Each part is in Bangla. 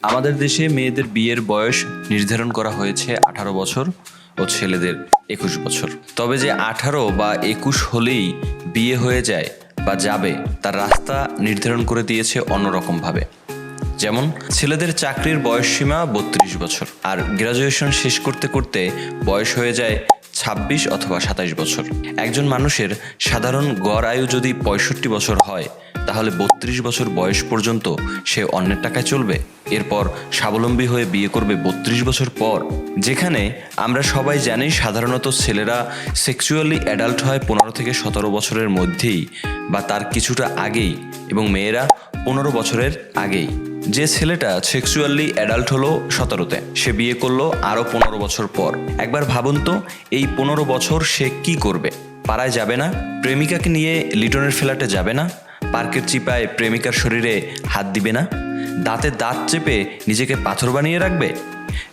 আমাদের দেশে মেয়েদের বিয়ের বয়স নির্ধারণ করা হয়েছে 18 বছর ও ছেলেদের 21 বছর। তবে যে 18 বা 21 হলেই বিয়ে হয়ে যায় বা যাবে তার রাস্তা নির্ধারণ করে দিয়েছে অন্যরকমভাবে। যেমন ছেলেদের চাকরির বয়সসীমা 32 বছর, আর গ্রাজুয়েশন শেষ করতে করতে বয়স হয়ে যায় 26 অথবা 27 বছর। একজন মানুষের সাধারণ গড় আয়ু যদি 65 বছর হয়, তাহলে 32 বছর বয়স পর্যন্ত সে অন্যের টাকায় চলবে, এরপর স্বাবলম্বী হয়ে বিয়ে করবে 32 বছর পর। যেখানে আমরা সবাই জানি সাধারণত ছেলেরা সেক্সুয়ালি অ্যাডাল্ট হয় 15 থেকে 17 বছরের মধ্যেই বা তার কিছুটা আগেই, এবং মেয়েরা 15 বছরের আগেই। যে ছেলেটা সেক্সুয়ালি অ্যাডাল্ট হলো 17তে, সে বিয়ে করলো আরও 15 বছর পর। একবার ভাবুন তো, এই 15 বছর সে কি করবে? পাড়ায় যাবে না, প্রেমিকাকে নিয়ে লিটনের ফ্ল্যাটে যাবে না, পার্কের চিপায় প্রেমিকার শরীরে হাত দিবে না, দাঁতে দাঁত চেপে নিজেকে পাথর বানিয়ে রাখবে?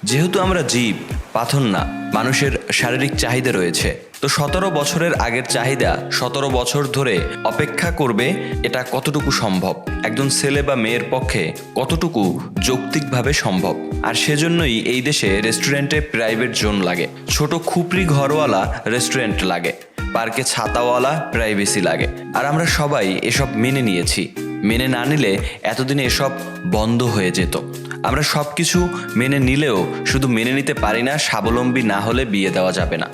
যেহেতু আমরা জীব, পাথর না, মানুষের শারীরিক চাহিদা রয়েছে, তো 17 বছরের আগের চাহিদা 17 বছর ধরে অপেক্ষা করবে, এটা কতটুকু সম্ভব? একজন ছেলে বা মেয়ের পক্ষে কতটুকু যৌক্তিকভাবে সম্ভব? আর সেজন্যই এই দেশে রেস্টুরেন্টে প্রাইভেট জোন লাগে, ছোট খুপড়ি ঘরওয়ালা রেস্টুরেন্ট লাগে, পার্কে ছাতাওয়ালা প্রাইভেসি লাগে। আর আমরা সবাই এসব মেনে নিয়েছি। মেনে না নিলে এতদিনে এসব বন্ধ হয়ে যেত। আমরা সব কিছু মেনে নিলেও শুধু মেনে নিতে পারি না স্বাবলম্বী না হলে বিয়ে দেওয়া যাবে না।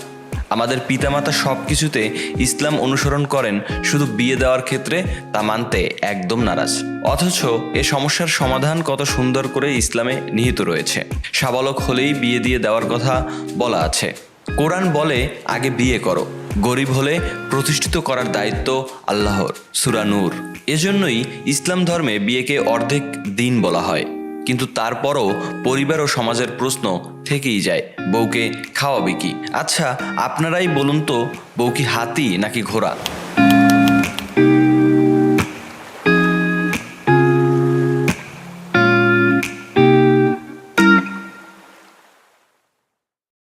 আমাদের পিতামাতা সব কিছুতে ইসলাম অনুসরণ করেন, শুধু বিয়ে দেওয়ার ক্ষেত্রে তা মানতে একদম নারাজ। অথচ এ সমস্যার সমাধান কত সুন্দর করে ইসলামে নিহিত রয়েছে। সাবালক হলেই বিয়ে দিয়ে দেওয়ার কথা বলা আছে। কোরআন বলে আগে বিয়ে করো, গরিব হলে প্রতিষ্ঠিত করার দায়িত্ব আল্লাহর, সূরা নূর। এজন্যই ইসলাম ধর্মে বিয়েকে অর্ধেক দিন বলা হয়। কিন্তু তারপরও পরিবার ও সমাজের প্রশ্ন থেকেই যায়, বউকে খাওয়াবে কি? আচ্ছা, আপনারাই বলুন তো, বউ কি হাতি নাকি ঘোড়া?